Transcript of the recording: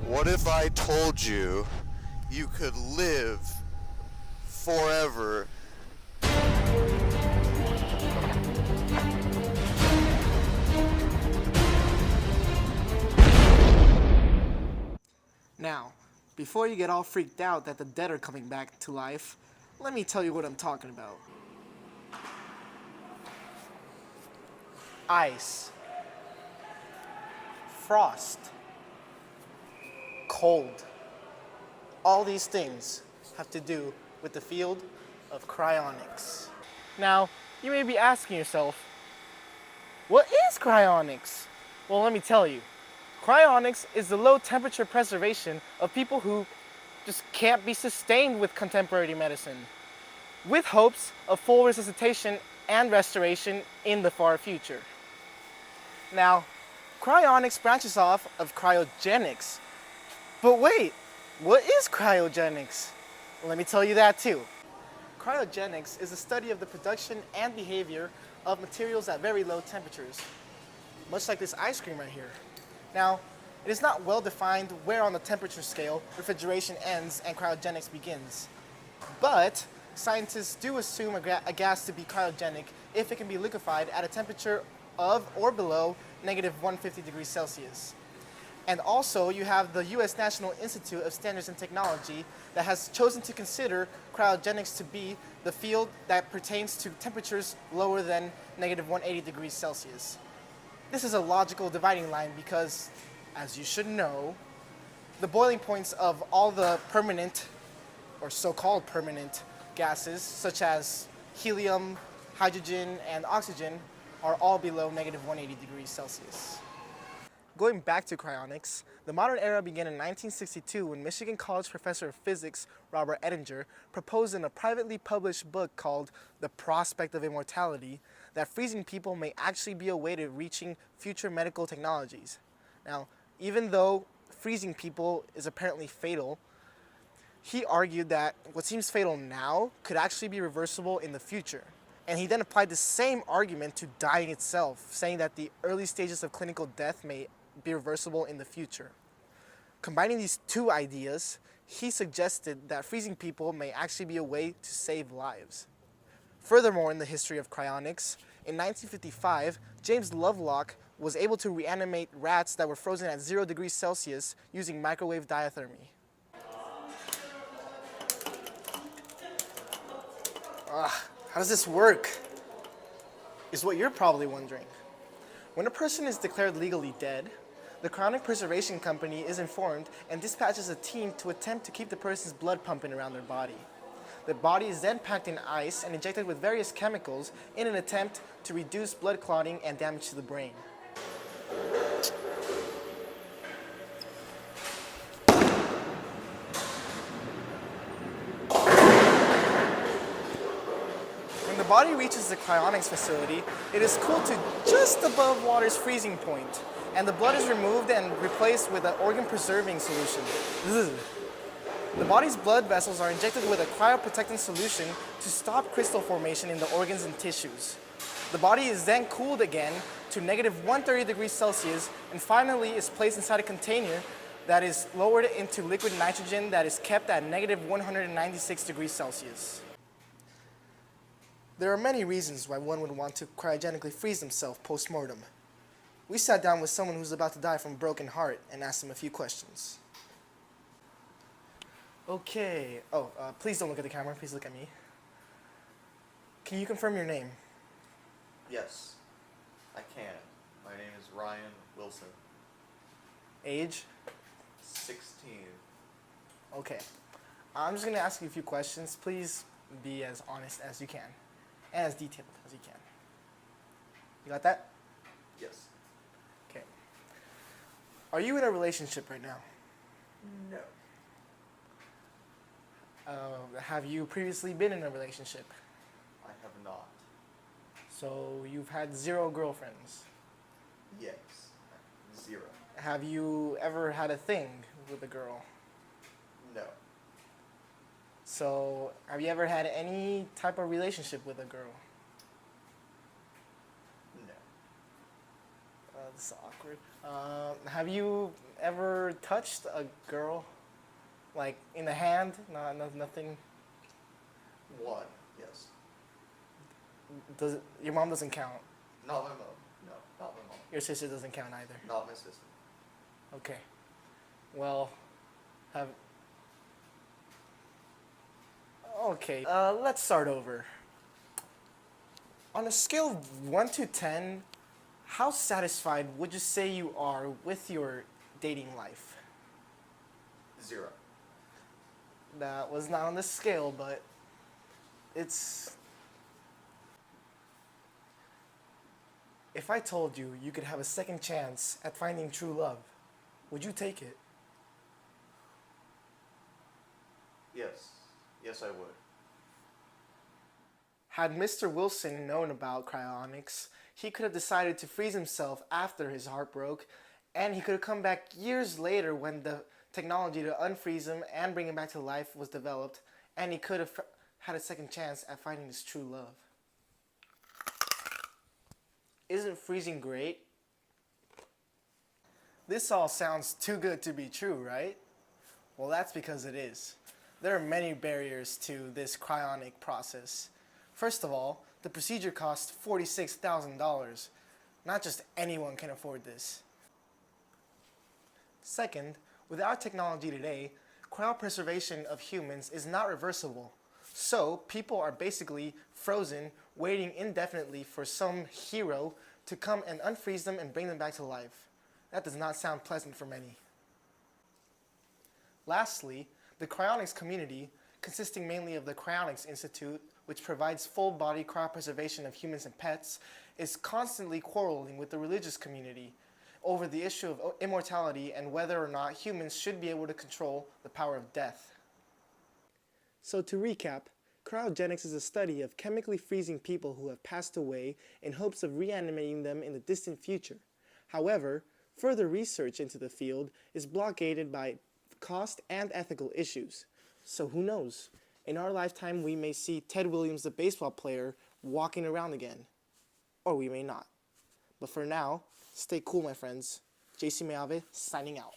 What if I told you you could live forever? Now, before you get all freaked out that the dead are coming back to life, let me tell you what I'm talking about. Ice, frost, cold. All these things have to do with the field of cryonics. Now, you may be asking yourself, what is cryonics? Well, let me tell you. Cryonics is the low temperature preservation of people who just can't be sustained with contemporary medicine, with hopes of full resuscitation and restoration in the far future. Now, cryonics branches off of cryogenics. But wait, what is cryogenics? Let me tell you that too. Cryogenics is the study of the production and behavior of materials at very low temperatures, much like this ice cream right here. Now, it is not well defined where on the temperature scale refrigeration ends and cryogenics begins. But scientists do assume a gas to be cryogenic if it can be liquefied at a temperature of or below negative 150 degrees Celsius. And also, you have the U.S. National Institute of Standards and Technology that has chosen to consider cryogenics to be the field that pertains to temperatures lower than negative 180 degrees Celsius. This is a logical dividing line because, as you should know, the boiling points of all the permanent, or so-called permanent, gases, such as helium, hydrogen, and oxygen, are all below negative 180 degrees Celsius. Going back to cryonics, the modern era began in 1962 when Michigan College professor of physics Robert Ettinger proposed in a privately published book called The Prospect of Immortality that freezing people may actually be a way to reaching future medical technologies. Now, even though freezing people is apparently fatal, he argued that what seems fatal now could actually be reversible in the future. And he then applied the same argument to dying itself, saying that the early stages of clinical death may be reversible in the future. Combining these two ideas, he suggested that freezing people may actually be a way to save lives. Furthermore, in the history of cryonics, in 1955, James Lovelock was able to reanimate rats that were frozen at 0 degrees Celsius using microwave diathermy. How does this work? Is what you're probably wondering. When a person is declared legally dead, the Cryonic Preservation Company is informed and dispatches a team to attempt to keep the person's blood pumping around their body. The body is then packed in ice and injected with various chemicals in an attempt to reduce blood clotting and damage to the brain. When the body reaches the cryonics facility, it is cooled to just above water's freezing point, and the blood is removed and replaced with an organ-preserving solution. The body's blood vessels are injected with a cryoprotectant solution to stop crystal formation in the organs and tissues. The body is then cooled again to negative 130 degrees Celsius and finally is placed inside a container that is lowered into liquid nitrogen that is kept at negative 196 degrees Celsius. There are many reasons why one would want to cryogenically freeze themselves post-mortem. We sat down with someone who's about to die from a broken heart and asked him a few questions. Okay. Please don't look at the camera. Please look at me. Can you confirm your name? Yes, I can. My name is Ryan Wilson. Age? 16. Okay. I'm just going to ask you a few questions. Please be as honest as you can and as detailed as you can. You got that? Yes. Okay. Are you in a relationship right now? No. Have you previously been in a relationship? I have not. So you've had 0 girlfriends. Yes. 0. Have you ever had a thing with a girl? No. So have you ever had any type of relationship with a girl? No. That's awkward. Have you ever touched a girl, like in the hand? Nothing. One, yes. Your mom doesn't count. Not my mom. No, not my mom. Your sister doesn't count either. Not my sister. Okay. Well, have. Okay. Let's start over. On a scale of 1 to 10, how satisfied would you say you are with your dating life? 0. That was not on the scale, but it's. If I told you you could have a second chance at finding true love, would you take it? Yes. Yes, I would. Had Mr. Wilson known about cryonics, he could have decided to freeze himself after his heart broke, and he could have come back years later when the technology to unfreeze him and bring him back to life was developed, and he could have had a second chance at finding his true love. Isn't freezing great? This all sounds too good to be true, right? Well, that's because it is. There are many barriers to this cryonic process. First of all, the procedure costs $46,000. Not just anyone can afford this. Second, with our technology today, cryopreservation of humans is not reversible. So, people are basically frozen, waiting indefinitely for some hero to come and unfreeze them and bring them back to life. That does not sound pleasant for many. Lastly, the cryonics community, consisting mainly of the Cryonics Institute, which provides full-body cryopreservation of humans and pets, is constantly quarreling with the religious community over the issue of immortality and whether or not humans should be able to control the power of death. So to recap, cryogenics is a study of chemically freezing people who have passed away in hopes of reanimating them in the distant future. However, further research into the field is blockaded by cost and ethical issues. So who knows? In our lifetime, we may see Ted Williams, the baseball player, walking around again. Or we may not. But for now, stay cool, my friends. JC Meave, signing out.